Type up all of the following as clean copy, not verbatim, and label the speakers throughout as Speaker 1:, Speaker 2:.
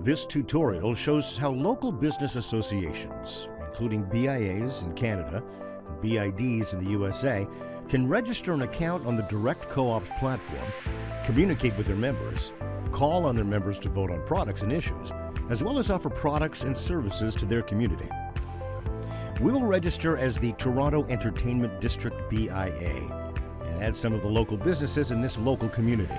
Speaker 1: This tutorial shows how local business associations, including BIAs in Canada and BIDs in the USA, can register an account on the Direct Co-ops platform, communicate with their members, call on their members to vote on products and issues, as well as offer products and services to their community. We will register as the Toronto Entertainment District BIA and add some of the local businesses in this local community.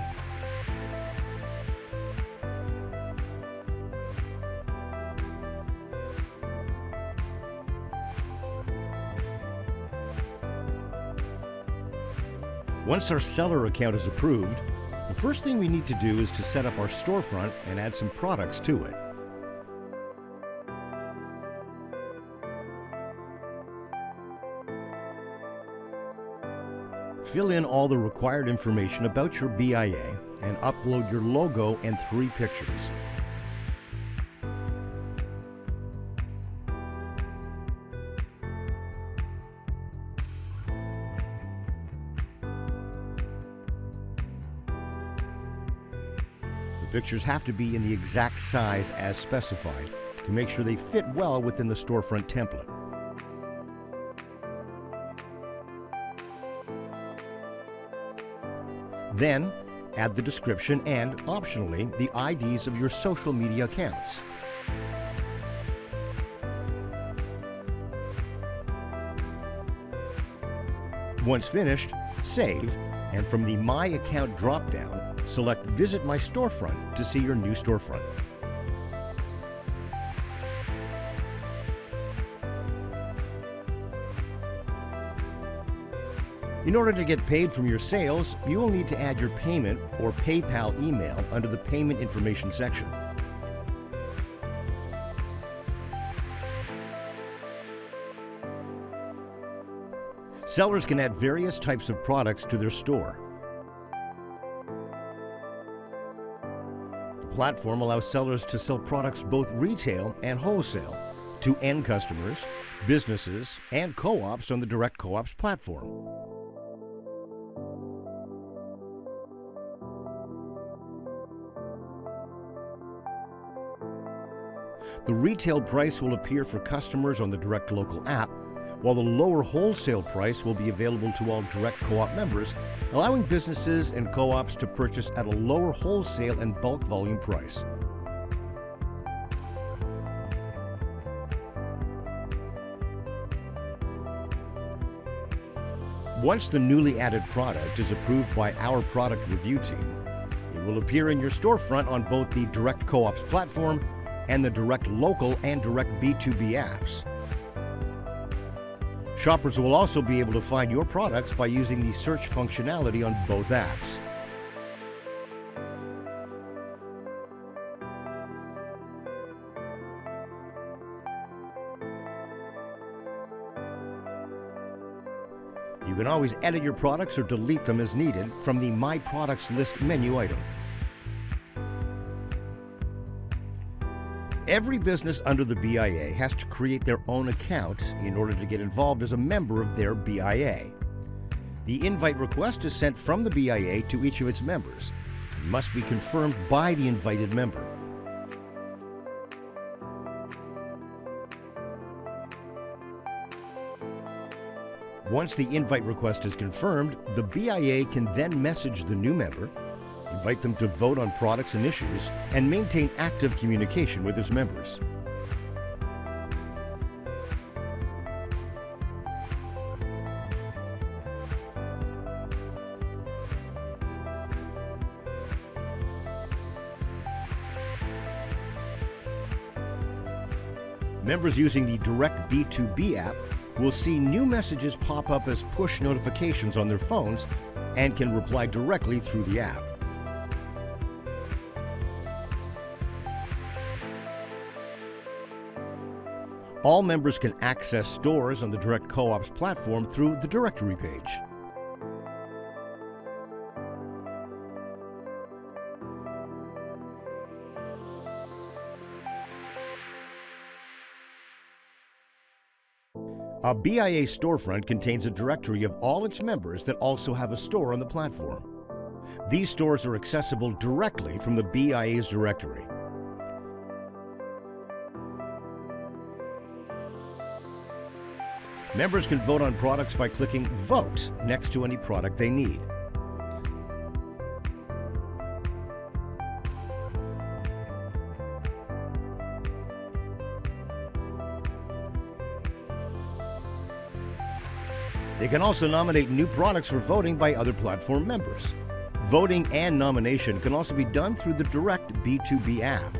Speaker 1: Once our seller account is approved, the first thing we need to do is to set up our storefront and add some products to it. Fill in all the required information about your BIA and upload your logo and 3 pictures. The pictures have to be in the exact size as specified to make sure they fit well within the storefront template. Then, add the description and, optionally, the IDs of your social media accounts. Once finished, save, and from the My Account drop-down, select Visit My Storefront to see your new storefront. In order to get paid from your sales, you will need to add your payment or PayPal email under the Payment Information section. Sellers can add various types of products to their store. The platform allows sellers to sell products both retail and wholesale to end customers, businesses, and co-ops on the Direct Co-ops platform. The retail price will appear for customers on the Direct Local app, while the lower wholesale price will be available to all Direct Co-op members, allowing businesses and co-ops to purchase at a lower wholesale and bulk volume price. Once the newly added product is approved by our product review team, it will appear in your storefront on both the Direct Co-ops platform and the Direct Local and Direct B2B apps. Shoppers will also be able to find your products by using the search functionality on both apps. You can always edit your products or delete them as needed from the My Products List menu item. Every business under the BIA has to create their own account in order to get involved as a member of their BIA. The invite request is sent from the BIA to each of its members and must be confirmed by the invited member. Once the invite request is confirmed, the BIA can then message the new member, invite them to vote on products and issues, and maintain active communication with its members. Members using the Direct B2B app will see new messages pop up as push notifications on their phones and can reply directly through the app. All members can access stores on the Direct Co-ops platform through the directory page. A BIA storefront contains a directory of all its members that also have a store on the platform. These stores are accessible directly from the BIA's directory. Members can vote on products by clicking Vote next to any product they need. They can also nominate new products for voting by other platform members. Voting and nomination can also be done through the direct B2B app.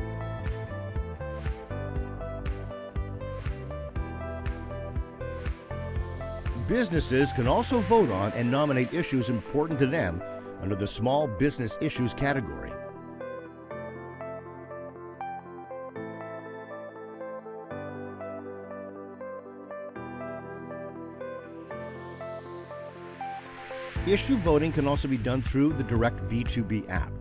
Speaker 1: Businesses can also vote on and nominate issues important to them under the Small Business Issues category. Issue voting can also be done through the direct B2B app.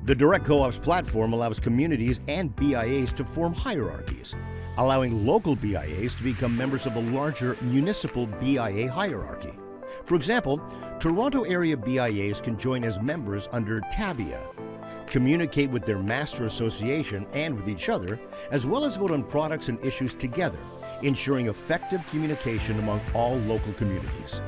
Speaker 1: The Direct Co-ops platform allows communities and BIAs to form hierarchies, allowing local BIAs to become members of a larger municipal BIA hierarchy. For example, Toronto area BIAs can join as members under TABIA, communicate with their master association and with each other, as well as vote on products and issues together, ensuring effective communication among all local communities.